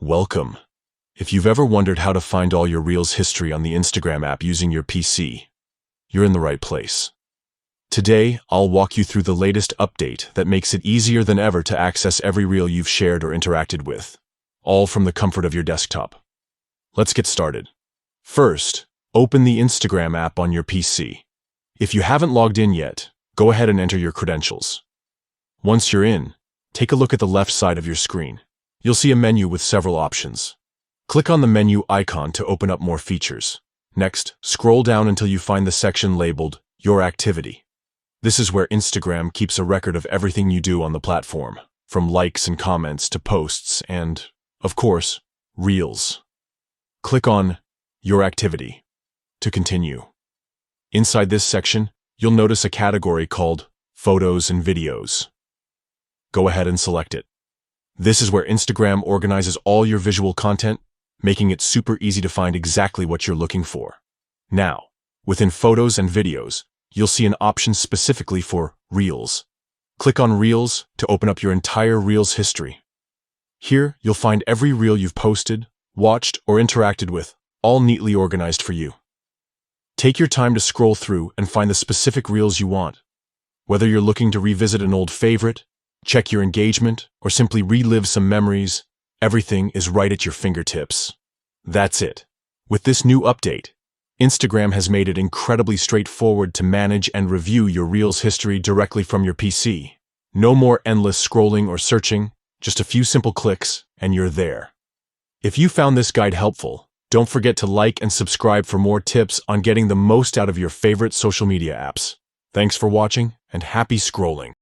Welcome. If you've ever wondered how to find all your Reels history on the Instagram app using your PC, you're in the right place. Today, I'll walk you through the latest update that makes it easier than ever to access every Reel you've shared or interacted with, all from the comfort of your desktop. Let's get started. First, open the Instagram app on your PC. If you haven't logged in yet, go ahead and enter your credentials. Once you're in, take a look at the left side of your screen. You'll see a menu with several options. Click on the menu icon to open up more features. Next, scroll down until you find the section labeled Your Activity. This is where Instagram keeps a record of everything you do on the platform, from likes and comments to posts and, of course, Reels. Click on Your Activity to continue. Inside this section, you'll notice a category called Photos and Videos. Go ahead and select it. This is where Instagram organizes all your visual content, making it super easy to find exactly what you're looking for. Now, within Photos and Videos, you'll see an option specifically for Reels. Click on Reels to open up your entire Reels history. Here, you'll find every Reel you've posted, watched, or interacted with, all neatly organized for you. Take your time to scroll through and find the specific Reels you want. Whether you're looking to revisit an old favorite, check your engagement, or simply relive some memories, everything is right at your fingertips. That's it. With this new update, Instagram has made it incredibly straightforward to manage and review your Reels history directly from your PC. No more endless scrolling or searching, just a few simple clicks, and you're there. If you found this guide helpful, don't forget to like and subscribe for more tips on getting the most out of your favorite social media apps. Thanks for watching, and happy scrolling.